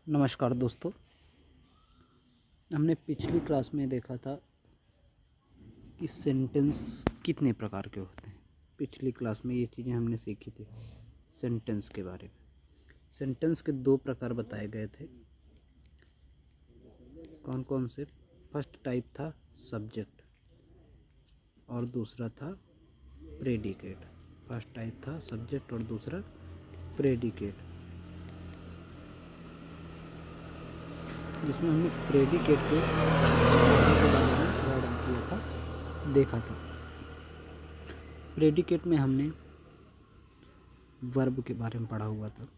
नमस्कार दोस्तों। हमने पिछली क्लास में देखा था कि सेंटेंस कितने प्रकार के होते हैं। पिछली क्लास में ये चीज़ें हमने सीखी थी सेंटेंस के बारे में। सेंटेंस के दो प्रकार बताए गए थे। कौन कौन से? फर्स्ट टाइप था सब्जेक्ट और दूसरा था प्रेडिकेट। फर्स्ट टाइप था सब्जेक्ट और दूसरा प्रेडिकेट, जिसमें हमने प्रेडिकेट के बारे में वर्णन किया था, देखा था। प्रेडिकेट में हमने वर्ब के बारे में पढ़ा हुआ था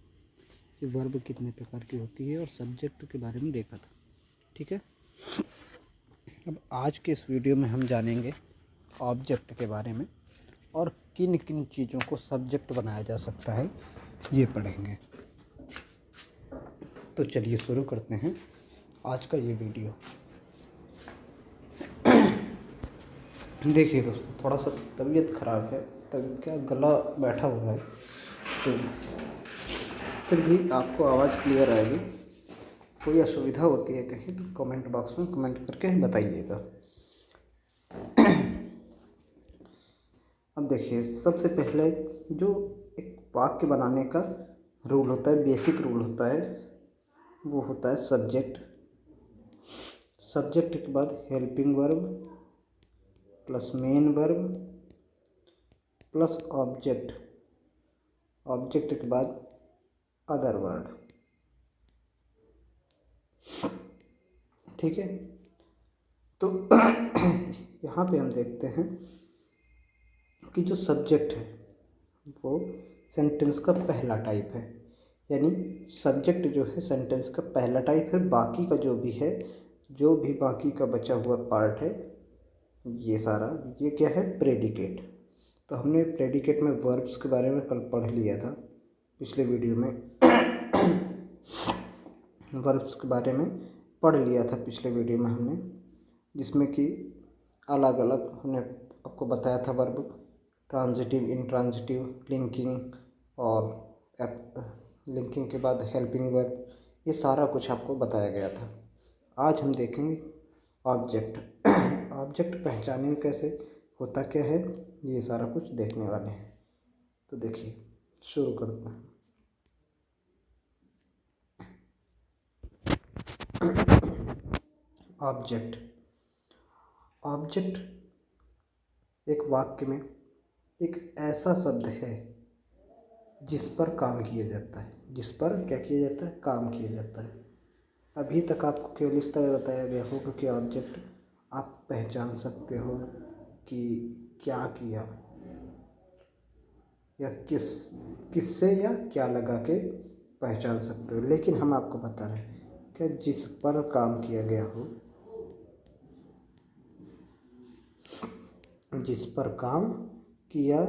कि वर्ब कितने प्रकार की होती है, और सब्जेक्ट के बारे में देखा था। ठीक है, अब आज के इस वीडियो में हम जानेंगे ऑब्जेक्ट के बारे में और किन किन चीज़ों को सब्जेक्ट बनाया जा सकता है, ये पढ़ेंगे। तो चलिए शुरू करते हैं आज का ये वीडियो। देखिए दोस्तों, थोड़ा सा तबीयत ख़राब है, तबीयत क्या गला बैठा हुआ है, तो फिर भी आपको आवाज़ क्लियर आएगी। कोई असुविधा होती है कहीं तो कमेंट बॉक्स में कमेंट करके बताइएगा। अब देखिए, सबसे पहले जो एक वाक्य बनाने का रूल होता है, बेसिक रूल होता है, वो होता है सब्जेक्ट। सब्जेक्ट के बाद helping verb plus main verb plus object. Object के बाद अदर वर्ड। ठीक है, तो यहाँ पे हम देखते हैं कि जो सब्जेक्ट है वो सेंटेंस का पहला टाइप है। यानी सब्जेक्ट जो है सेंटेंस का पहला टाइप है। बाकी का जो भी बाकी का बचा हुआ पार्ट है, ये सारा, ये क्या है? प्रेडिकेट। तो हमने प्रेडिकेट में वर्ब्स के बारे में कल पढ़ लिया था पिछले वीडियो में। वर्ब्स के बारे में पढ़ लिया था पिछले वीडियो में हमने, जिसमें कि अलग अलग हमने आपको बताया था वर्ब, ट्रांजिटिव, इंट्रांजिटिव, लिंकिंग, और लिंकिंग के बाद हेल्पिंग वर्ब, ये सारा कुछ आपको बताया गया था। आज हम देखेंगे ऑब्जेक्ट। ऑब्जेक्ट पहचानें कैसे, होता क्या है, ये सारा कुछ देखने वाले हैं। तो देखिए, शुरू करते हैं। ऑब्जेक्ट। ऑब्जेक्ट एक वाक्य में एक ऐसा शब्द है जिस पर काम किया जाता है। जिस पर क्या किया जाता है? काम किया जाता है। अभी तक आपको केवल इस तरह बताया गया होगा कि ऑब्जेक्ट आप पहचान सकते हो कि क्या किया, या किससे या क्या लगा के पहचान सकते हो। लेकिन हम आपको बता रहे हैं कि जिस पर काम किया गया हो, जिस पर काम किया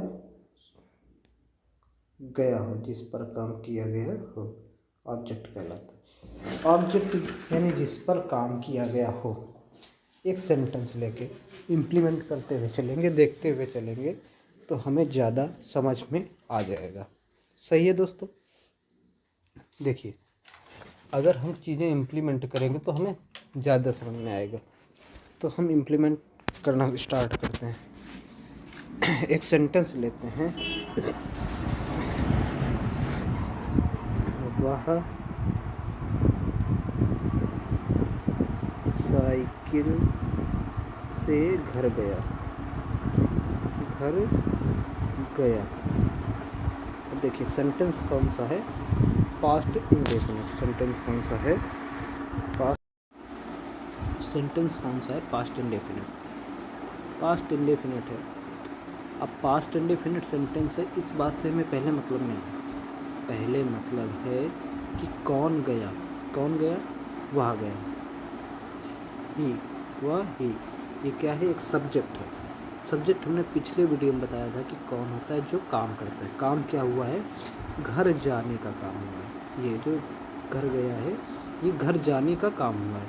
गया हो, जिस पर काम किया गया हो, ऑब्जेक्ट कहलाता है। ऑब्जेक्ट यानी जिस पर काम किया गया हो। एक सेंटेंस लेके इम्प्लीमेंट करते हुए चलेंगे, देखते हुए चलेंगे, तो हमें ज़्यादा समझ में आ जाएगा। सही है दोस्तों? देखिए, अगर हम चीज़ें इम्प्लीमेंट करेंगे तो हमें ज़्यादा समझ में आएगा। तो हम इम्प्लीमेंट करना स्टार्ट करते हैं। एक सेंटेंस लेते हैं, वह साइकिल से घर गया। घर गया। अब देखिए, सेंटेंस कौन सा है? Past indefinite. सेंटेंस कौन सा है? सेंटेंस कौन सा है? Past indefinite. पास्ट इंडेफिनिट है। अब पास्ट इंडेफिनिट सेंटेंस है, इस बात से हमें पहले मतलब नहीं। पहले मतलब है कि कौन गया। कौन गया? वह गया। ही, वह, ही, ये क्या है? एक सब्जेक्ट है। सब्जेक्ट हमने पिछले वीडियो में बताया था कि कौन होता है? जो काम करता है। काम क्या हुआ है? घर जाने का काम हुआ है। ये जो घर गया है, ये घर जाने का काम हुआ है।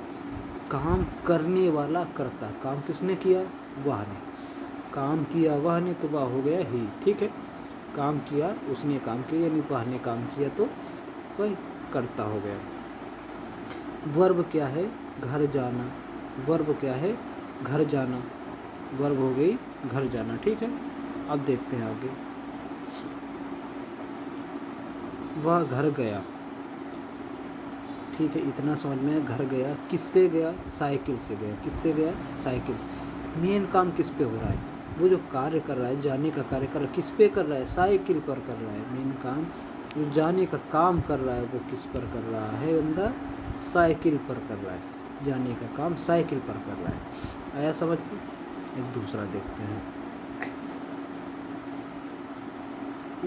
काम करने वाला करता। काम किसने किया? वह ने। काम किया वह ने, तो वह हो गया ही। ठीक है, काम किया उसने, काम किया, यानी वह ने काम किया तो तो कर्ता हो गया। वर्ब क्या है? घर जाना। वर्ब क्या है? घर जाना। वर्ब हो गई घर जाना। ठीक है, अब देखते हैं आगे। वह घर गया। ठीक है, इतना समझ में। घर गया, किससे गया? साइकिल से गया। किससे गया? साइकिल से। मेन काम किस पे हो रहा है? वो जो कार्य कर रहा है, जाने का कार्य कर रहा है, किस पे कर रहा है? साइकिल पर कर रहा है। मेन काम जो जाने का काम कर रहा है वो किस पर कर रहा है? बंदा साइकिल पर कर रहा है। जाने का काम साइकिल पर कर रहा है। आया समझ में? एक दूसरा देखते हैं।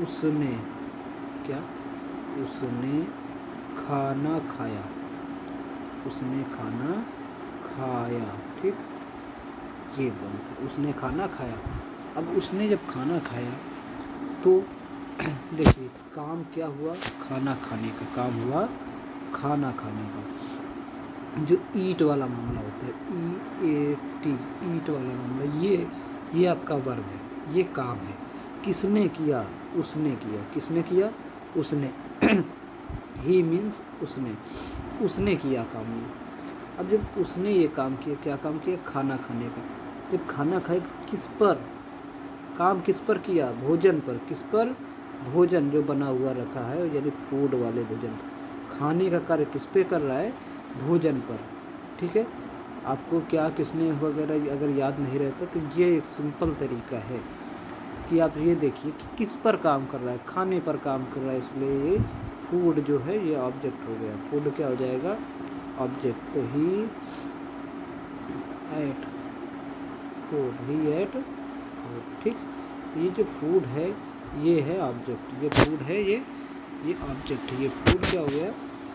उसने क्या? उसने खाना खाया। उसने खाना खाया। ठीक, ये बनता। उसने खाना खाया। अब उसने जब खाना खाया तो देखिए काम क्या हुआ? खाना खाने का काम हुआ। खाना खाने का जो ईट वाला मामला होता है, EAT, ईट वाला मामला, ये आपका वर्ब है, ये काम है। किसने किया? उसने किया। किसने किया? उसने। ही मीन्स उसने किया काम ये। अब जब उसने ये काम किया, क्या काम किया? खाना खाने का। जब खाना खाए किस पर? काम किस पर किया? भोजन पर। किस पर? भोजन जो बना हुआ रखा है, यानी फूड वाले भोजन। खाने का कार्य किस पे कर रहा है? भोजन पर। ठीक है, आपको क्या किसने वगैरह अगर याद नहीं रहता तो ये एक सिंपल तरीका है कि आप ये देखिए कि किस पर काम कर रहा है? खाने पर काम कर रहा है, इसलिए ये फूड जो है ये ऑब्जेक्ट हो गया। फूड क्या हो जाएगा? ऑब्जेक्ट। तो ही एट फूड। ही एट फूड। ठीक, ये जो फूड है ये है ऑब्जेक्ट। ये फूड है, ये ऑब्जेक्ट है। ये फूड क्या हो गया?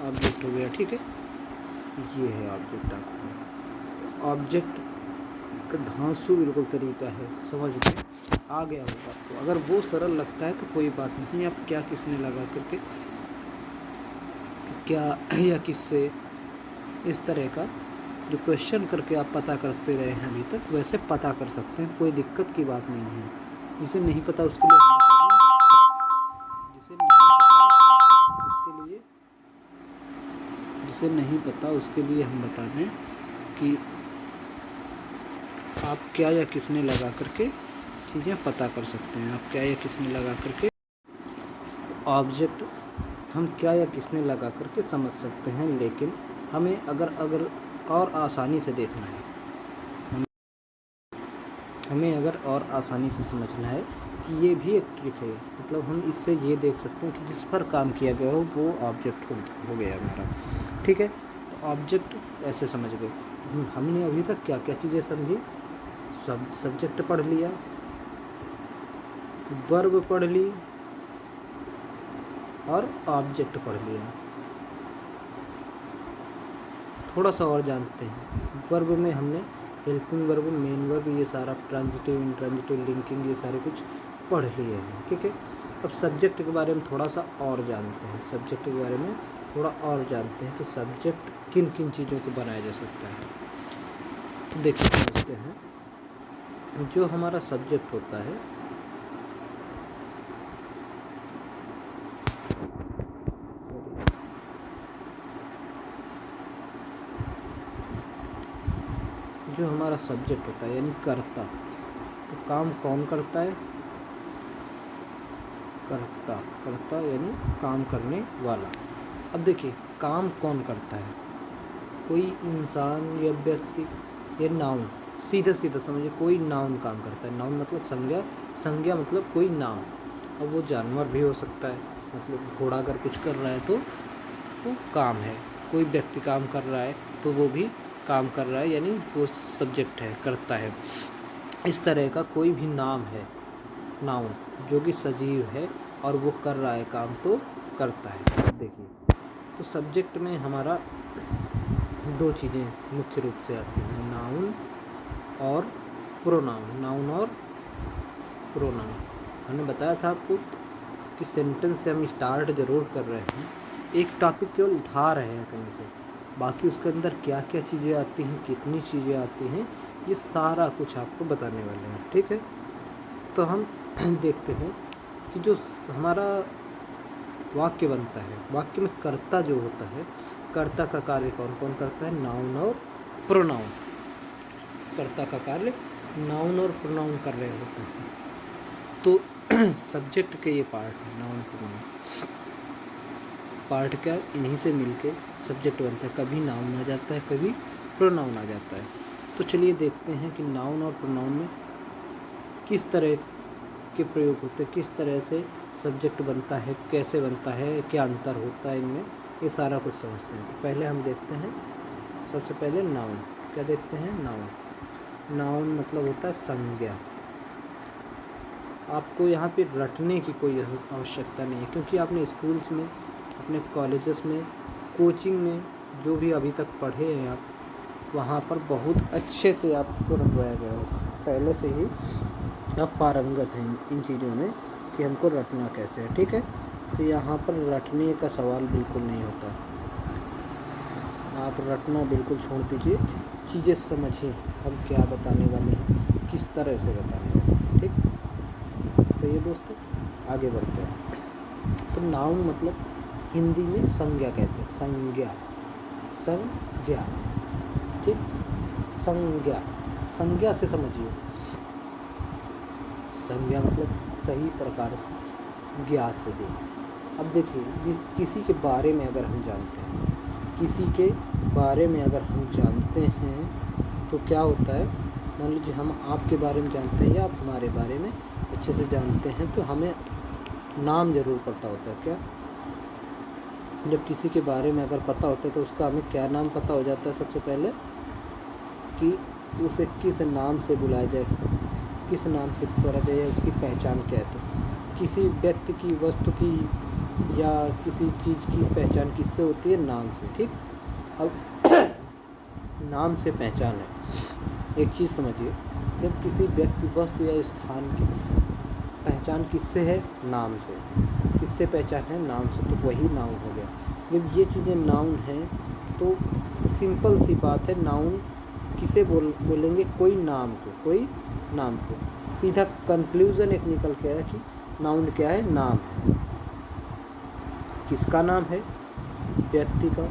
ऑब्जेक्ट हो गया। ठीक है, ये है ऑब्जेक्ट आपका। ऑब्जेक्ट का धांसू बिल्कुल तरीका है, समझ में आ गया होगा आपको। अगर वो सरल लगता है तो कोई बात नहीं। आप क्या किसने लगा करके क्या या किससे, इस तरह का जो क्वेश्चन करके आप पता करते रहे हैं अभी तक, वैसे पता कर सकते हैं। कोई दिक्कत की बात नहीं है। जिसे नहीं पता उसके लिए हम बता दें। जिसे नहीं पता उसके लिए हम बता दें कि आप क्या या किसने लगा करके चीज़ें पता कर सकते हैं। आप क्या या किसने लगा करके तो ऑब्जेक्ट हम क्या या किसने लगा करके समझ सकते हैं, लेकिन हमें अगर और आसानी से देखना है, हमें अगर और आसानी से समझना है कि ये भी एक ट्रिक है। मतलब हम इससे ये देख सकते हैं कि जिस पर काम किया गया हो वो ऑब्जेक्ट हो गया हमारा। ठीक है, तो ऑब्जेक्ट ऐसे समझ गए। हमने अभी तक क्या क्या चीज़ें समझी? सब्जेक्ट पढ़ लिया, वर्ब पढ़ ली और ऑब्जेक्ट पढ़ लिया। थोड़ा सा और जानते हैं। वर्ब में हमने हेल्पिंग वर्ब, मेन वर्ब, ये सारा ट्रांजिटिव, इंट्रांजिटिव, लिंकिंग, ये सारे कुछ पढ़ लिए हैं। ठीक है, अब सब्जेक्ट के बारे में थोड़ा सा और जानते हैं। सब्जेक्ट के बारे में थोड़ा और जानते हैं कि सब्जेक्ट किन किन चीज़ों को बनाया जा सकता है। तो देखिए समझते हैं। जो हमारा सब्जेक्ट होता है, जो हमारा सब्जेक्ट होता है यानी कर्ता, तो काम कौन करता है? कर्ता यानी काम करने वाला। अब देखिए काम कौन करता है? कोई इंसान या व्यक्ति या नाउन। सीधा सीधा समझिए, कोई नाउन काम करता है। नाउन मतलब संज्ञा, संज्ञा मतलब कोई नाम। अब वो जानवर भी हो सकता है, मतलब घोड़ा अगर कुछ कर रहा है तो वो काम है। कोई व्यक्ति काम कर रहा है तो वो भी काम कर रहा है, यानी वो सब्जेक्ट है, करता है। इस तरह का कोई भी नाम है, नाउन, जो कि सजीव है और वो कर रहा है काम, तो करता है। देखिए तो सब्जेक्ट में हमारा दो चीज़ें मुख्य रूप से आती हैं, नाउन और प्रोनाउन। नाउन और प्रोनाउन। हमने बताया था आपको कि सेंटेंस से हम स्टार्ट ज़रूर कर रहे हैं, एक टॉपिक केवल उठा रहे हैं कहीं से, बाकी उसके अंदर क्या क्या चीज़ें आती हैं, कितनी चीज़ें आती हैं, ये सारा कुछ आपको बताने वाले हैं। ठीक है, तो हम देखते हैं कि जो हमारा वाक्य बनता है। वाक्य में कर्ता जो होता है, कर्ता का कार्य कौन कौन करता है? नाउन और प्रोनाउन। कर्ता का कार्य नाउन और प्रोनाउन कर रहे होते हैं। तो सब्जेक्ट के ये पार्ट है, नाउन प्रोनाउन पार्ट का, इन्हीं से मिलके सब्जेक्ट बनता है। कभी नाउन आ जाता है, कभी प्रोनाउन आ जाता है। तो चलिए देखते हैं कि नाउन और प्रोनाउन में किस तरह के प्रयोग होते हैं, किस तरह से सब्जेक्ट बनता है, कैसे बनता है, क्या अंतर होता है इनमें, ये सारा कुछ समझते हैं। तो पहले हम देखते हैं, सबसे पहले नाउन। क्या देखते हैं? नाउन। नाउन मतलब होता है संज्ञा। आपको यहाँ पे रटने की कोई आवश्यकता नहीं है, क्योंकि आपने स्कूल्स में, अपने कॉलेजेस में, कोचिंग में जो भी अभी तक पढ़े हैं आप, वहाँ पर बहुत अच्छे से आपको रटवाया गया हो। पहले से ही आप पारंगत हैं इन चीज़ों में कि हमको रटना कैसे है, ठीक है। तो यहाँ पर रटने का सवाल बिल्कुल नहीं होता। आप रटना बिल्कुल छोड़ दीजिए, चीज़ें समझिए हम क्या बताने वाले हैं, किस तरह से बताने वाले हैं, ठीक। सही है दोस्तों, आगे बढ़ते हैं। तो नाउन मतलब हिंदी में संज्ञा कहते हैं। संज्ञा, संज्ञा, ठीक। संज्ञा, संज्ञा से समझिए। संज्ञा मतलब सही प्रकार से ज्ञात हो गई। अब देखिए, किसी के बारे में अगर हम जानते हैं, किसी के बारे में अगर हम जानते हैं तो क्या होता है, मान लीजिए हम आपके बारे में जानते हैं या आप हमारे बारे में अच्छे से जानते हैं, तो हमें नाम ज़रूर पता होता है। क्या? जब किसी के बारे में अगर पता होता है तो उसका हमें क्या नाम पता हो जाता है सबसे पहले, कि उसे किस नाम से बुलाया जाए, किस नाम से पुकारा जाए, उसकी पहचान क्या है। तो किसी व्यक्ति की, वस्तु की या किसी चीज़ की पहचान किससे होती है? नाम से, ठीक। अब नाम से पहचान है। एक चीज़ समझिए, जब किसी व्यक्ति, वस्तु या स्थान की पहचान किससे है? नाम से। किससे पहचान है? नाम से। तो वही नाउन हो गया। जब ये चीज़ें नाउन हैं तो सिंपल सी बात है, नाउन किसे बोलेंगे? कोई नाम को, कोई नाम को। सीधा कंक्लूज़न एक निकल के आया कि नाउन क्या है? नाम है। किसका नाम है? व्यक्ति का,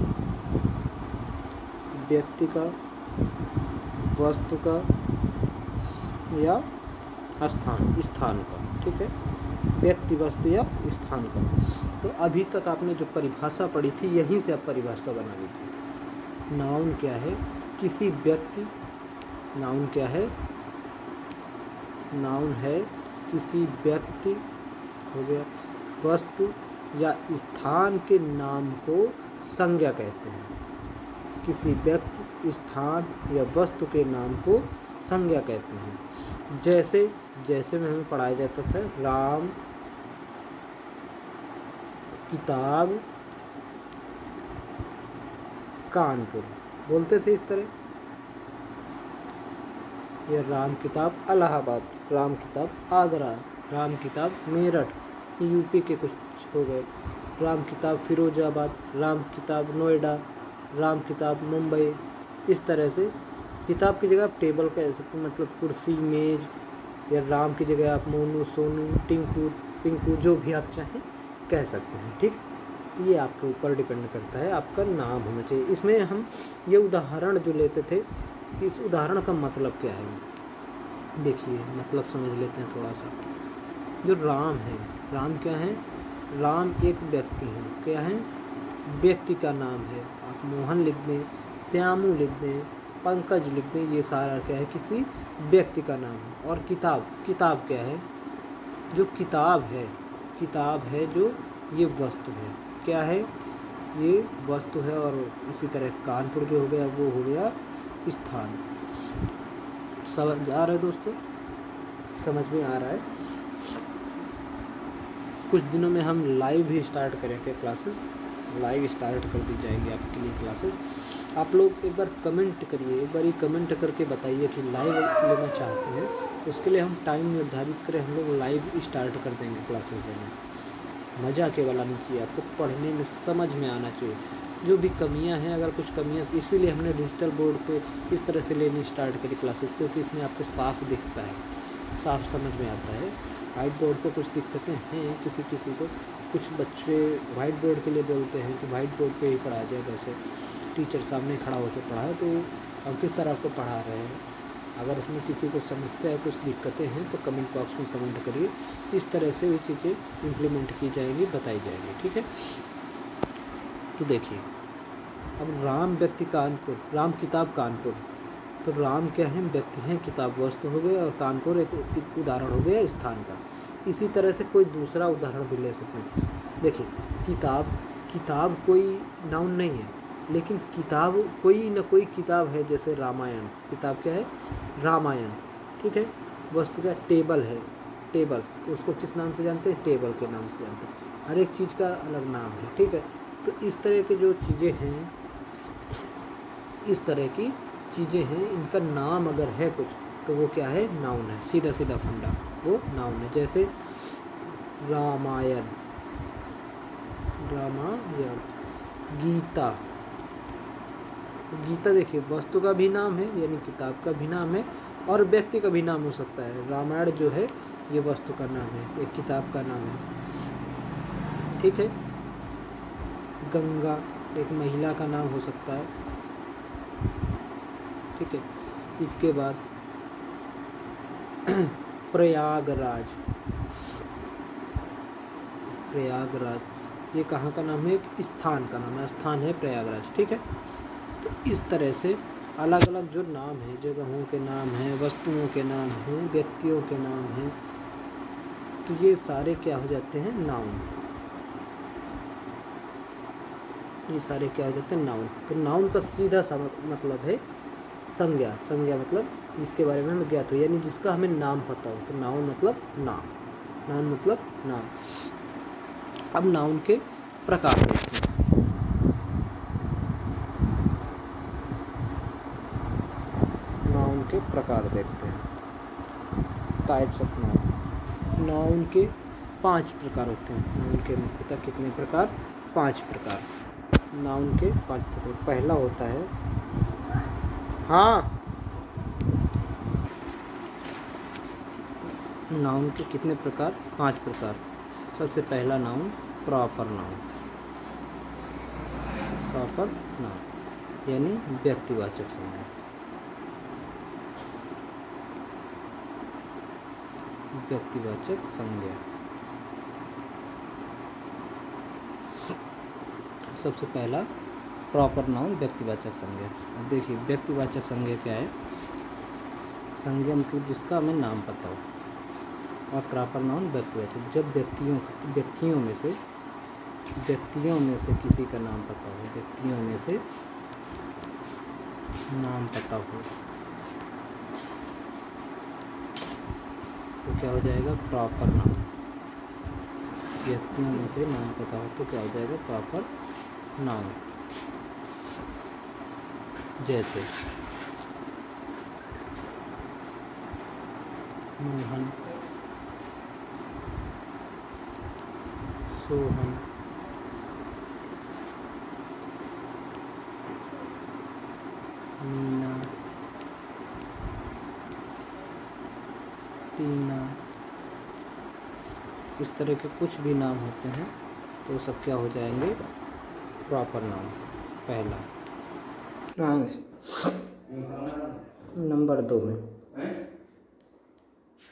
व्यक्ति का, वस्तु का या स्थान, स्थान का, ठीक है। व्यक्ति, वस्तु या स्थान का। तो अभी तक आपने जो परिभाषा पढ़ी थी, यहीं से आप परिभाषा बना लीजिए। नाउन क्या है? किसी व्यक्ति, नाउन क्या है? नाउन है किसी व्यक्ति, हो गया, वस्तु या स्थान के नाम को संज्ञा कहते हैं। किसी व्यक्ति, स्थान या वस्तु के नाम को संज्ञा कहते हैं। जैसे में हमें पढ़ाया जाता था, राम किताब कानपुर, बोलते थे इस तरह। ये राम किताब इलाहाबाद, राम किताब आगरा, राम किताब मेरठ, यूपी के कुछ हो गए। राम किताब फिरोजाबाद, राम किताब नोएडा, राम किताब मुंबई। इस तरह से किताब की जगह आप टेबल कह सकते हैं, मतलब कुर्सी, मेज, या राम की जगह आप मोनू, सोनू, टिंकू, पिंकू, जो भी आप चाहें कह सकते हैं, ठीक। तो ये आपके ऊपर डिपेंड करता है, आपका नाम होना चाहिए। इसमें हम ये उदाहरण जो लेते थे, इस उदाहरण का मतलब क्या है, देखिए मतलब समझ लेते हैं थोड़ा सा। जो राम है, राम क्या है? राम एक व्यक्ति है। क्या है? व्यक्ति का नाम है। आप मोहन लिख दें, श्यामू लिख दें, पंकज लिख दें, ये सारा क्या है? किसी व्यक्ति का नाम है। और किताब, किताब क्या है? जो किताब है, किताब है जो ये वस्तु है। क्या है? ये वस्तु है। और इसी तरह कानपुर जो हो गया वो हो गया स्थान। समझ आ रहा है दोस्तों? समझ में आ रहा है? कुछ दिनों में हम लाइव भी स्टार्ट करेंगे क्लासेस, लाइव स्टार्ट कर दी जाएगी आपके लिए क्लासेस। आप लोग एक बार कमेंट करिए, एक बार ही कमेंट करके बताइए कि लाइव लेना चाहते हैं, तो उसके लिए हम टाइम निर्धारित करें, हम लोग लाइव स्टार्ट कर देंगे क्लासेस लेना। मज़ा केवल आनी चाहिए, आपको पढ़ने में समझ में आना चाहिए। जो भी कमियां हैं, अगर कुछ कमियां, इसीलिए हमने डिजिटल बोर्ड पे इस तरह से लेनी स्टार्ट करी क्लासेस, क्योंकि इसमें आपको साफ दिखता है, साफ समझ में आता है। व्हाइट बोर्ड पे कुछ दिक्कतें हैं किसी किसी को, कुछ बच्चे वाइट बोर्ड के लिए बोलते हैं कि वाइट बोर्ड पे ही पढ़ाया जाए, वैसे टीचर सामने खड़ा होकर पढ़ाए तो अंकित सर आपको पढ़ा रहे हैं। अगर उसमें किसी को समस्या है, कुछ दिक्कतें हैं तो कमेंट बॉक्स में कमेंट करिए। इस तरह से भी चीज़ें इम्प्लीमेंट की जाएंगी, बताई जाएंगी, ठीक है। तो देखिए, अब राम व्यक्ति कानपुर, राम किताब कानपुर, तो राम क्या है, व्यक्ति हैं, किताब वस्तु हो गए, और कानपुर एक उदाहरण हो गया स्थान का। इसी तरह से कोई दूसरा उदाहरण भी ले सकते हैं। देखिए, किताब कोई नाउन नहीं है, लेकिन किताब कोई न कोई किताब है, जैसे रामायण, किताब क्या है, रामायण, ठीक है। वस्तु क्या, टेबल है, टेबल, तो उसको किस नाम से जानते हैं, टेबल के नाम से जानते हैं। हर एक चीज़ का अलग नाम है, ठीक है। तो इस तरह की जो चीज़ें हैं, इस तरह की चीज़ें हैं, इनका नाम अगर है कुछ तो वो क्या है, नाउन है, सीधा सीधा फंडा, वो नाउन है। जैसे रामायण, रामायण, गीता, गीता देखिए वस्तु का भी नाम है, यानी किताब का भी नाम है, और व्यक्ति का भी नाम हो सकता है। रामायण जो है ये वस्तु का नाम है, एक किताब का नाम है, ठीक है। गंगा एक महिला का नाम हो सकता है, ठीक है। इसके बाद प्रयागराज, प्रयागराज ये कहाँ का नाम है, एक स्थान का नाम है, स्थान है प्रयागराज, ठीक है। तो इस तरह से अलग अलग जो नाम है, जगहों के नाम हैं, वस्तुओं के नाम हैं, व्यक्तियों के नाम हैं, तो ये सारे क्या हो जाते हैं, नाउन। ये सारे क्या हो जाते हैं, नाउन। तो नाउन का सीधा सा मतलब है संज्ञा। संज्ञा मतलब जिसके बारे में हमें ज्ञात हो, यानी जिसका हमें नाम पता हो, तो नाउन मतलब नाम, नाउन मतलब नाम। अब नाउन के प्रकार देखते हैं। नाउन के प्रकार देखते हैं, टाइप्स ऑफ नाउन। नाउन के 5 प्रकार होते हैं। नाउन के मुख्यतः कितने प्रकार, 5 प्रकार। नाउन के 5 प्रकार। पहला होता है, हाँ, नाउन के कितने प्रकार, 5 प्रकार। सबसे पहला noun proper noun, proper noun यानी व्यक्तिवाचक संज्ञा, व्यक्तिवाचक संज्ञा। सबसे पहला प्रॉपर नाउन व्यक्तिवाचक संज्ञा। अब देखिए व्यक्तिवाचक संज्ञा क्या है, संज्ञा मतलब जिसका हमें नाम पता हो, और प्रॉपर नाउन व्यक्तिवाचक जब व्यक्तियों में से किसी का नाम पता हो, व्यक्तियों में से नाम पता हो तो क्या हो जाएगा, प्रॉपर नाउन। व्यक्तियों में से नाम पता हो तो क्या हो जाएगा, प्रॉपर नाउन। जैसे मोहन, सोहन, मीना, टीना, इस तरह के कुछ भी नाम होते हैं तो सब क्या हो जाएंगे, प्रॉपर नाउन। पहला। नंबर 2 में,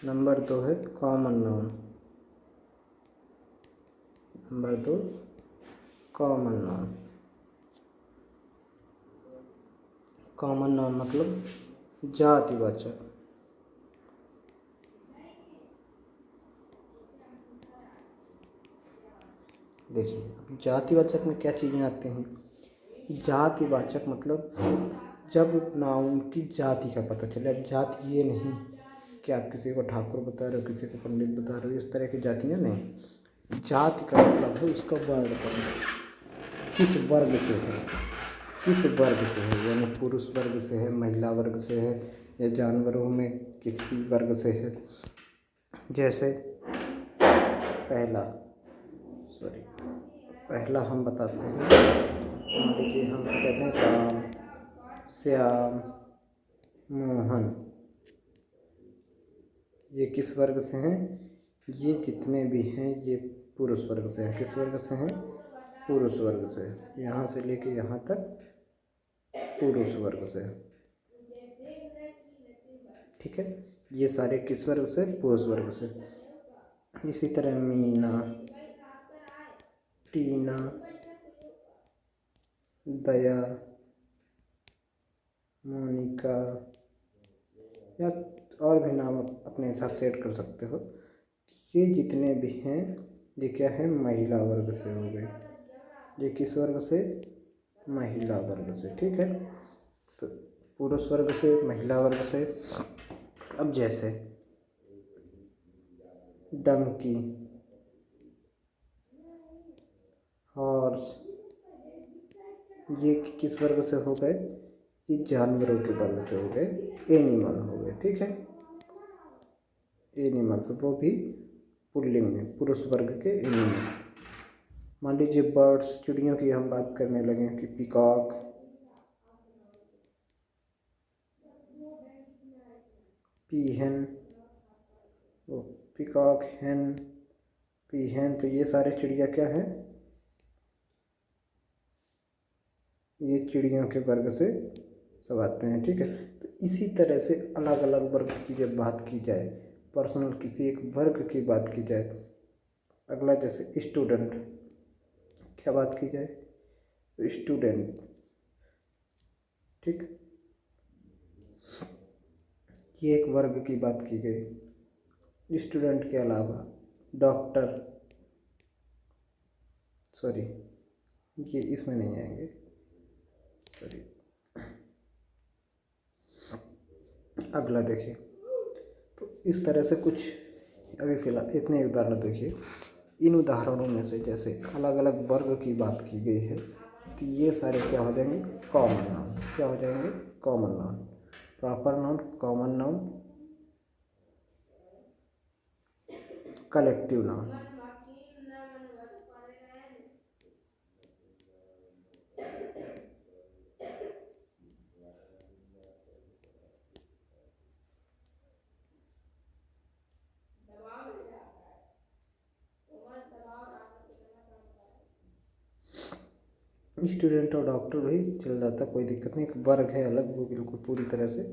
नंबर 2 है common noun. Number 2 common noun. Common noun मतलब जातिवाचक। देखिए जातिवाचक में क्या चीज़ें आती हैं, जातिवाचक मतलब जब नाउन की जाति का पता चले। अब जाति ये नहीं कि आप किसी को ठाकुर बता रहे हो, किसी को पंडित बता रहे हो, इस तरह की जातियाँ नहीं। जाति का मतलब है उसका वर्ण करना, किस वर्ग से है, किस वर्ग से है, यानी पुरुष वर्ग से है, महिला वर्ग से है, या जानवरों में किसी वर्ग से है। जैसे पहला हम बताते हैं, मान लीजिए हम कहते हैं राम, श्याम, मोहन, ये किस वर्ग से हैं, ये जितने भी हैं ये पुरुष वर्ग से हैं। किस वर्ग से हैं? पुरुष वर्ग से। यहाँ से लेके यहाँ तक पुरुष वर्ग से। ठीक है, ये सारे किस वर्ग से? पुरुष वर्ग से। इसी तरह मीना, टीना, दया, मोनिका, या और भी नाम अपने हिसाब से ऐड कर सकते हो। ये जितने भी हैं ये क्या है? महिला वर्ग से हो गए। ये किस वर्ग से? महिला वर्ग से। ठीक है, तो पुरुष वर्ग से, महिला वर्ग से। अब जैसे डंकी, हॉर्स, ये किस वर्ग से हो गए? ये जानवरों के वर्ग से हो गए, एनिमल हो गए। ठीक है, एनिमल्स, वो भी पुल्लिंग में, पुरुष वर्ग के एनिमल। मान लीजिए बर्ड्स, चिड़ियों की हम बात करने लगे कि पीकॉक, पीहन, वो पीकॉक, hen, पीहन, तो ये सारे चिड़िया क्या है? ये चिड़ियों के वर्ग से सब आते हैं। ठीक है, तो इसी तरह से अलग अलग वर्ग की जब बात की जाए, पर्सनल किसी एक वर्ग की बात की जाए। अगला जैसे स्टूडेंट, क्या बात की जाए? स्टूडेंट। ठीक, ये एक वर्ग की बात की गई। स्टूडेंट के अलावा डॉक्टर, सॉरी ये इसमें नहीं आएंगे, सॉरी। अगला देखिए, तो इस तरह से कुछ अभी फिलहाल इतने उदाहरण देखिए। इन उदाहरणों में से जैसे अलग अलग वर्ग की बात की गई है, तो ये सारे क्या हो जाएंगे? Common noun. क्या हो जाएंगे? Common noun. Proper noun, common noun, collective noun. Student और डॉक्टर भी चल जाता, कोई दिक्कत नहीं। एक वर्ग है अलग, वो बिल्कुल पूरी तरह से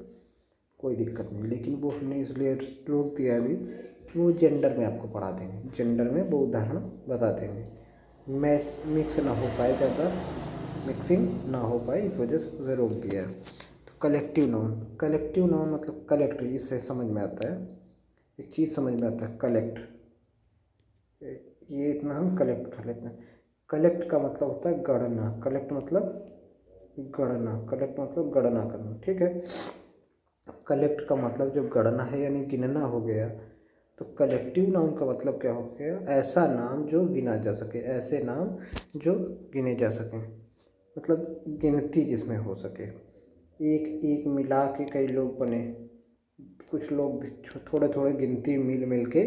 कोई दिक्कत नहीं। लेकिन वो हमने इसलिए रोक दिया अभी कि वो जेंडर में आपको पढ़ा देंगे, जेंडर में वो उदाहरण बता देंगे। मैच मिक्स ना हो पाए, ज़्यादा मिक्सिंग ना हो पाए, इस वजह से उसे रोक दिया है। तो कलेक्टिव नाउन, कलेक्टिव नाउन मतलब कलेक्ट, इससे समझ में आता है, एक चीज़ समझ में आता है, कलेक्ट। ये इतना हम कलेक्ट कर लेते हैं। कलेक्ट का मतलब होता है गणना। कलेक्ट मतलब गणना, कलेक्ट मतलब गणना करना। ठीक है, कलेक्ट का मतलब जब गणना है यानी गिनना हो गया, तो कलेक्टिव नाउन का मतलब क्या हो गया? ऐसा नाम जो गिना जा सके, ऐसे नाम जो गिने जा सकें, मतलब गिनती जिसमें हो सके। एक एक मिला के कई लोग बने, कुछ लोग थोड़े थोड़े गिनती मिल मिल के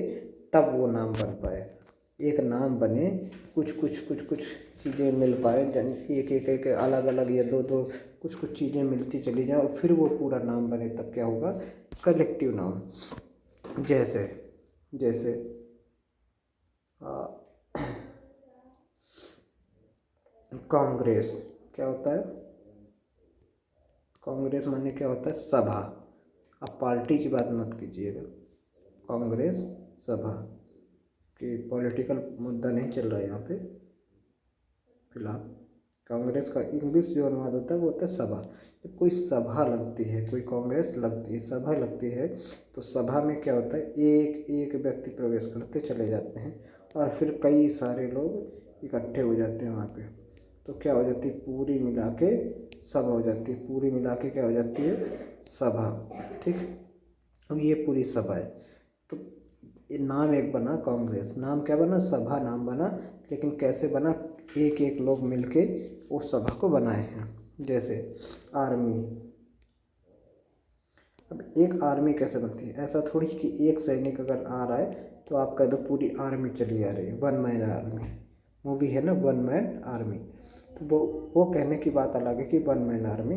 तब वो नाम बन पाए। एक नाम बने, कुछ कुछ कुछ कुछ चीज़ें मिल पाए, एक एक एक अलग अलग या दो दो कुछ कुछ चीज़ें मिलती चली जाए और फिर वो पूरा नाम बने, तब क्या होगा? Collective noun. जैसे जैसे कांग्रेस, क्या होता है? कांग्रेस माने क्या होता है? सभा। अब पार्टी की बात मत कीजिएगा, कांग्रेस सभा कि पॉलिटिकल मुद्दा नहीं चल रहा है यहाँ पे फिलहाल। कांग्रेस का इंग्लिश जो अनुवाद होता है वो होता है सभा। जब कोई सभा लगती है, कोई कांग्रेस लगती है, सभा लगती है, तो सभा में क्या होता है? एक एक व्यक्ति प्रवेश करते चले जाते हैं और फिर कई सारे लोग इकट्ठे हो जाते हैं वहाँ पे। तो क्या हो जाती है? पूरी मिला के सभा हो जाती है। पूरी मिला के क्या हो जाती है? सभा। ठीक, अब ये पूरी सभा है। तो नाम एक बना कांग्रेस, नाम क्या बना? सभा नाम बना, लेकिन कैसे बना? एक एक लोग मिलके उस सभा को बनाए हैं। जैसे आर्मी, अब एक आर्मी कैसे बनती है? ऐसा थोड़ी कि एक सैनिक अगर आ रहा है तो आप कह दो पूरी आर्मी चली आ रही है, वन मैन आर्मी। मूवी है ना वन मैन आर्मी, तो वो कहने की बात अलग है कि वन मैन आर्मी,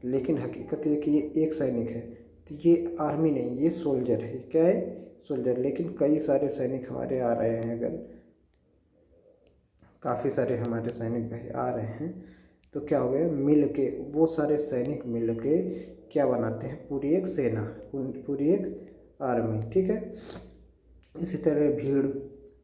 लेकिन हकीकत ये कि ये एक सैनिक है। तो ये आर्मी नहीं, ये सोल्जर है। क्या है? सोल्जर। लेकिन कई सारे सैनिक हमारे आ रहे हैं अगर, काफ़ी सारे हमारे सैनिक भाई आ रहे हैं, तो क्या हो गया, मिल के वो सारे सैनिक मिल के क्या बनाते हैं, पूरी एक सेना, पूरी एक आर्मी, ठीक है। इसी तरह भीड़,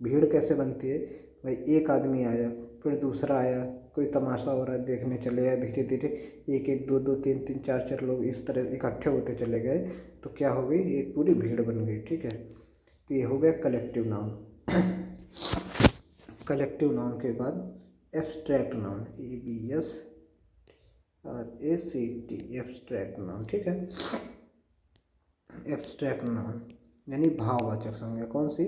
भीड़ कैसे बनती है भाई, एक आदमी आया, फिर दूसरा आया, कोई तमाशा हो रहा है देखने चले गए, धीरे धीरे एक एक दो दो तीन तीन चार चार लोग इस तरह इकट्ठे होते चले गए, तो क्या हो गई, एक पूरी भीड़ बन गई, ठीक है। तो ये हो गया कलेक्टिव नाउन। कलेक्टिव नाउन के बाद abstract noun, ABSRACT, abstract noun, ठीक है। एब्स्ट्रैक्ट नाउन यानी भाववाचक संज्ञा, कौन सी,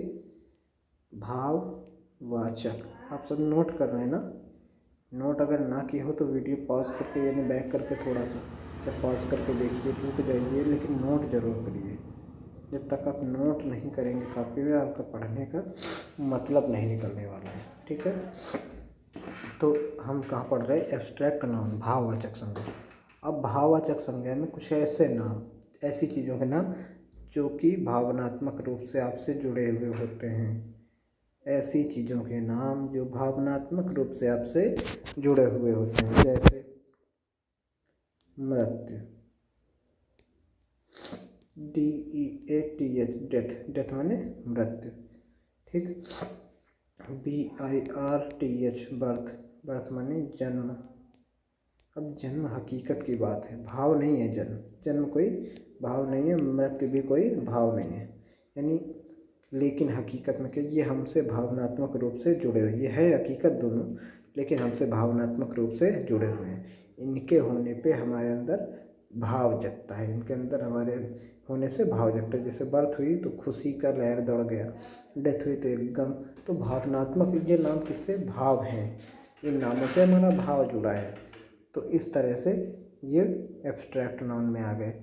भाववाचक। आप सब नोट कर रहे हैं ना, नोट अगर ना किए हो तो वीडियो पॉज करके यानी बैक करके थोड़ा सा पॉज करके देखिए, रुक जाइए, लेकिन नोट जरूर करिए। जब तक आप नोट नहीं करेंगे कॉपी में, आपका पढ़ने का मतलब नहीं निकलने वाला है, ठीक है। तो हम कहाँ पढ़ रहे हैं, एब्स्ट्रैक्ट नाउन, भाववाचक संज्ञा। अब भाववाचक संज्ञा में कुछ ऐसे नाम, ऐसी चीज़ों के नाम जो कि भावनात्मक रूप से आपसे जुड़े हुए होते हैं, ऐसी चीज़ों के नाम जो भावनात्मक रूप से आपसे जुड़े हुए होते हैं, जैसे मृत्यु, DEATH, डेथ, डेथ माने मृत्यु, ठीक। BIRTH, बर्थ, बर्थ माने जन्म। अब जन्म हकीकत की बात है, भाव नहीं है जन्म, जन्म कोई भाव नहीं है, मृत्यु भी कोई भाव नहीं है, यानी लेकिन हकीकत में क्या, ये हमसे भावनात्मक रूप से जुड़े हुए, ये है हकीकत दोनों, लेकिन हमसे भावनात्मक रूप से जुड़े हुए हैं। इनके होने पे हमारे अंदर भाव जगता है, इनके अंदर हमारे होने से भाव जगता है। जैसे बर्थ हुई तो खुशी का लहर दौड़ गया, डेथ हुई तो एक गम, तो भावनात्मक, ये नाम किससे, भाव हैं, इन नामों से हमारा भाव जुड़ा है। तो इस तरह से ये एब्स्ट्रैक्ट नाउन में आ गए।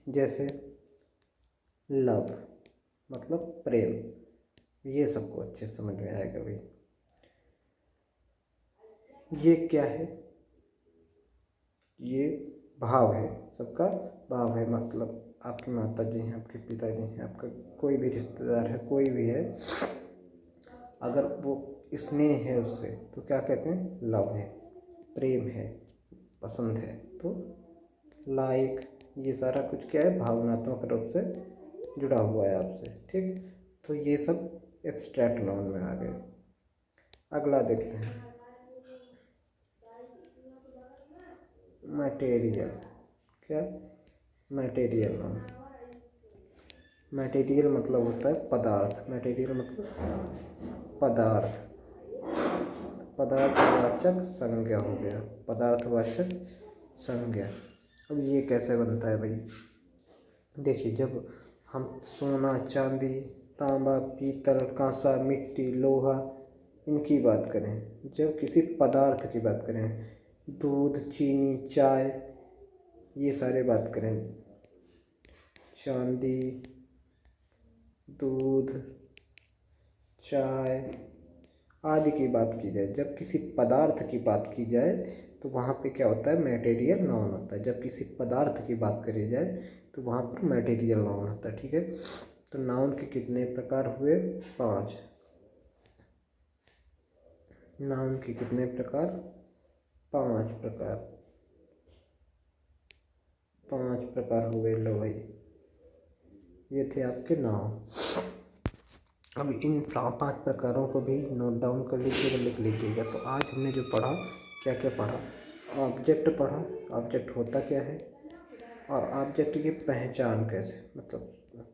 जैसे लव मतलब प्रेम, ये सबको अच्छे से समझ में आएगा भाई। ये क्या है, ये भाव है, सबका भाव है, मतलब आपकी माता जी हैं, आपके पिताजी हैं, आपका कोई भी रिश्तेदार है, कोई भी है, अगर वो स्नेह है उससे तो क्या कहते हैं, लव है, प्रेम है, पसंद है, तो लाइक, ये सारा कुछ क्या है, भावनात्मक रूप से जुड़ा हुआ है आपसे, ठीक। तो ये सब एब्स्ट्रैक्ट नाउन में आ गए। अगला देखते हैं, मटेरियल, क्या, मटेरियल नाउन। मटेरियल मतलब होता है पदार्थ, मटेरियल मतलब पदार्थ, पदार्थवाचक संज्ञा हो गया, पदार्थवाचक संज्ञा। अब ये कैसे बनता है भाई, देखिए, जब हम सोना, चांदी, तांबा, पीतल, कांसा, मिट्टी, लोहा, इनकी बात करें, जब किसी पदार्थ की बात करें, दूध, चीनी, चाय, ये सारे बात करें, चांदी, दूध, चाय आदि की बात की जाए, जब किसी पदार्थ की बात की जाए तो वहाँ पे क्या होता है, मटेरियल नाउन होता है। जब किसी पदार्थ की बात करी जाए तो वहाँ पर मटेरियल नाउन होता है, ठीक है। तो नाउन के कितने प्रकार हुए, 5। नाउन के कितने प्रकार, 5 प्रकार, 5 प्रकार हो गए। लो भाई, ये थे आपके नाउन। अब इन 5 प्रकारों को भी नोट डाउन कर लीजिएगा, लिख लीजिएगा। तो आज हमने जो पढ़ा, क्या क्या पढ़ा, ऑब्जेक्ट पढ़ा, ऑब्जेक्ट होता क्या है, और ऑब्जेक्ट की पहचान कैसे, मतलब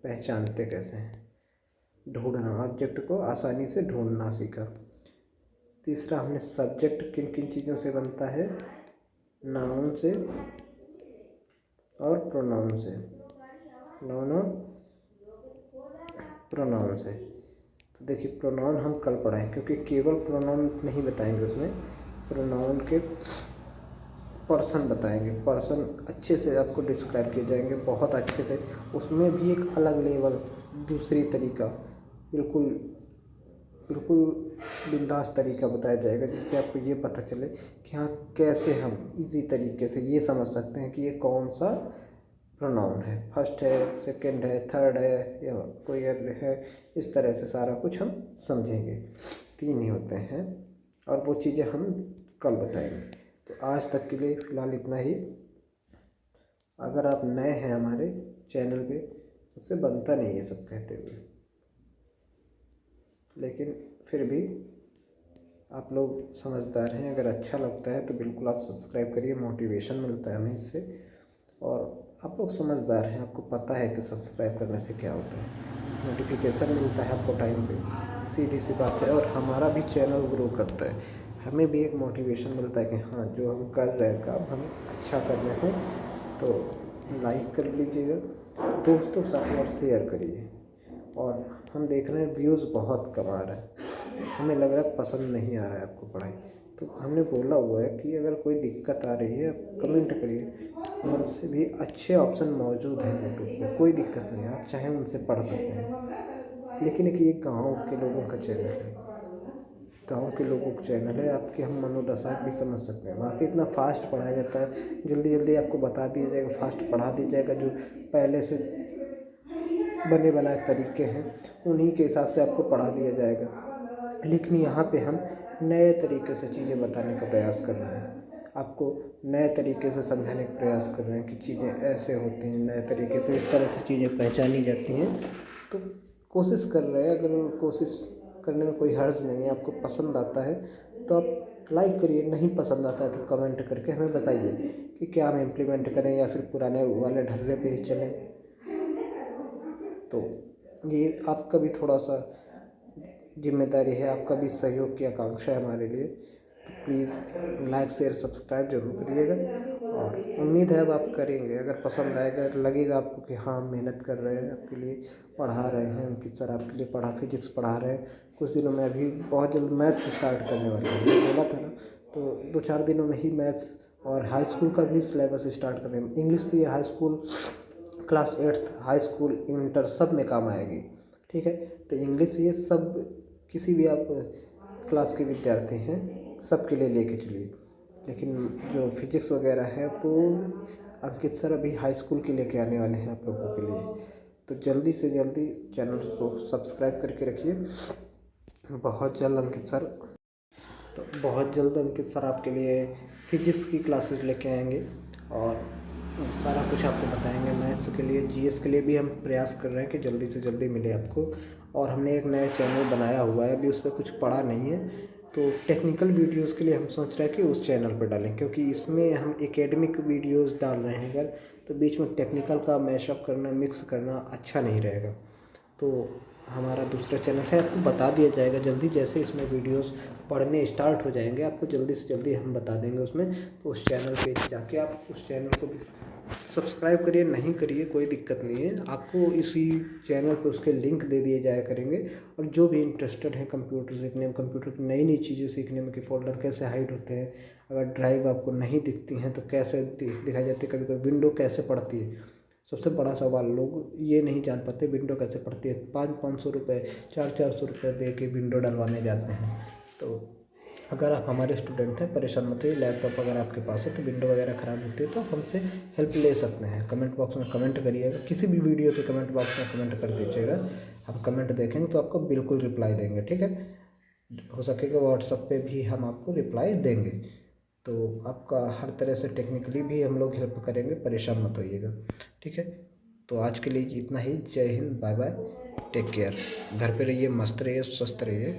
पहचानते कैसे हैं, ढूंढना, ऑब्जेक्ट को आसानी से ढूंढना सीखा। तीसरा, हमने सब्जेक्ट किन किन चीज़ों से बनता है, नाउन से और प्रोनाउन से, नाउन और प्रोनाउन से। तो देखिए, प्रोनाउन हम कल पढ़ाएं, क्योंकि केवल प्रोनाउन नहीं बताएंगे, उसमें प्रोनाउन के पर्सन बताएंगे, पर्सन अच्छे से आपको डिस्क्राइब किए जाएंगे, बहुत अच्छे से। उसमें भी एक अलग लेवल, दूसरी तरीका, बिल्कुल बिल्कुल बिंदास तरीका बताया जाएगा, जिससे आपको ये पता चले कि हाँ, कैसे हम इजी तरीके से ये समझ सकते हैं कि ये कौन सा प्रोनाउन है, फर्स्ट है, सेकंड है, थर्ड है, या कोई है, इस तरह से सारा कुछ हम समझेंगे। 3 ही होते हैं, और वो चीज़ें हम कल बताएंगे। तो आज तक के लिए फ़िलहाल इतना ही। अगर आप नए हैं हमारे चैनल पे, उससे बनता नहीं है सब कहते हुए, लेकिन फिर भी आप लोग समझदार हैं। अगर अच्छा लगता है तो बिल्कुल आप सब्सक्राइब करिए, मोटिवेशन मिलता है हमें इससे। और आप लोग समझदार हैं, आपको पता है कि सब्सक्राइब करने से क्या होता है, नोटिफिकेशन मिलता है आपको टाइम पे, सीधी सी बात है। और हमारा भी चैनल ग्रो करता है, हमें भी एक मोटिवेशन मिलता है कि हाँ, जो हम कर रहे हैं काम हम अच्छा कर रहे हैं। तो लाइक कर लीजिएगा, दोस्तों के साथ और शेयर करिए। और हम देख रहे हैं व्यूज़ बहुत कम आ रहा है, हमें लग रहा है पसंद नहीं आ रहा है आपको पढ़ाई। तो हमने बोला हुआ है कि अगर कोई दिक्कत आ रही है आप कमेंट करिए, उनसे भी अच्छे ऑप्शन मौजूद हैं यूट्यूब पे, कोई दिक्कत नहीं है, आप चाहें उनसे पढ़ सकते हैं। लेकिन एक ये गाँव के लोगों का चैनल है, गाँव के लोगों का चैनल है, आपकी हम मनोदशा भी समझ सकते हैं। वहाँ पे इतना फास्ट पढ़ाया जाता है, जल्दी जल्दी आपको बता दिया जाएगा, फास्ट पढ़ा दिया जाएगा। जो पहले से बने बनाए तरीके हैं उन्हीं के हिसाब से आपको पढ़ा दिया जाएगा। लेकिन यहाँ पे हम नए तरीके से चीज़ें बताने का प्रयास कर रहे हैं, आपको नए तरीके से समझाने का प्रयास कर रहे हैं कि चीज़ें ऐसे होती हैं, नए तरीके से इस तरह से चीज़ें पहचानी जाती हैं। तो कोशिश कर रहे हैं, अगर कोशिश करने में कोई हर्ज नहीं है। आपको पसंद आता है तो आप लाइक करिए, नहीं पसंद आता है तो कमेंट करके हमें बताइए कि क्या हम इम्प्लीमेंट करें या फिर पुराने वाले ढर्रे पे ही चलें। तो ये आपका भी थोड़ा सा जिम्मेदारी है, आपका भी सहयोग की आकांक्षा है हमारे लिए। तो प्लीज़ लाइक शेयर सब्सक्राइब जरूर करिएगा, और उम्मीद है अब आप करेंगे। अगर पसंद आएगा, लगेगा आपको कि हाँ मेहनत कर रहे हैं, आपके लिए पढ़ा रहे हैं, अंकित सर आपके लिए फिजिक्स पढ़ा रहे हैं। कुछ दिनों में अभी बहुत जल्द मैथ्स स्टार्ट करने वाले हैं, ये बोला था ना, तो 2-4 दिनों में ही मैथ्स और हाई स्कूल का भी सिलेबस स्टार्ट कर रहे हैं। इंग्लिश तो ये high school class 8th high school inter सब में काम आएगी, ठीक है। तो इंग्लिश ये सब किसी भी आप क्लास के विद्यार्थी हैं सबके लिए लेके चलिए। लेकिन जो फिजिक्स वगैरह है वो अंकित सर अभी हाई स्कूल के लेके आने वाले हैं आप लोगों के लिए। तो जल्दी से जल्दी चैनल को सब्सक्राइब करके रखिए। बहुत जल्द अंकित सर आपके लिए फिजिक्स की क्लासेस लेके आएंगे, और सारा कुछ आपको बताएंगे। मैथ्स के लिए, जीएस के लिए भी हम प्रयास कर रहे हैं कि जल्दी से जल्दी मिले आपको। और हमने एक नया चैनल बनाया हुआ है, अभी उस पर कुछ पड़ा नहीं है, तो टेक्निकल वीडियोस के लिए हम सोच रहे हैं कि उस चैनल पर डालें, क्योंकि इसमें हम एकेडमिक वीडियोस डाल रहे हैं अगर, तो बीच में टेक्निकल का मैशअप करना, मिक्स करना अच्छा नहीं रहेगा। तो हमारा दूसरा चैनल है, आपको बता दिया जाएगा जल्दी, जैसे इसमें वीडियोस पढ़ने स्टार्ट हो जाएंगे आपको जल्दी से जल्दी हम बता देंगे उसमें। तो उस चैनल पे जाके आप उस चैनल को भी सब्सक्राइब करिए, नहीं करिए कोई दिक्कत नहीं है, आपको इसी चैनल पे उसके लिंक दे दिए जाया करेंगे। और जो भी इंटरेस्टेड है कंप्यूटर सीखने में, कंप्यूटर की नई नई चीज़ें सीखने में, कि फोल्डर कैसे हाइड होते हैं, अगर ड्राइव आपको नहीं दिखती हैं तो कैसे दिखाई जाती है, कभी कभी विंडो कैसे पड़ती है। सबसे बड़ा सवाल, लोग ये नहीं जान पाते विंडो कैसे पड़ती है। 500-500 रुपये, 400-400 रुपये दे के विंडो डलवाने जाते हैं। तो अगर आप हमारे स्टूडेंट हैं, परेशान मत होइए। लैपटॉप अगर आपके पास है तो विंडो वगैरह ख़राब होती है तो हमसे हेल्प ले सकते हैं। कमेंट बॉक्स में कमेंट करिएगा, किसी भी वीडियो के कमेंट बॉक्स में कमेंट कर दीजिएगा, हम कमेंट देखेंगे तो आपको बिल्कुल रिप्लाई देंगे, ठीक है। हो सकेगा व्हाट्सएप पे भी हम आपको रिप्लाई देंगे। तो आपका हर तरह से टेक्निकली भी हम लोग हेल्प करेंगे, परेशान मत होइएगा, ठीक है। तो आज के लिए इतना ही। Jai Hind, bye bye, take care. घर पे रहिए, मस्त रहिए, स्वस्थ रहिए।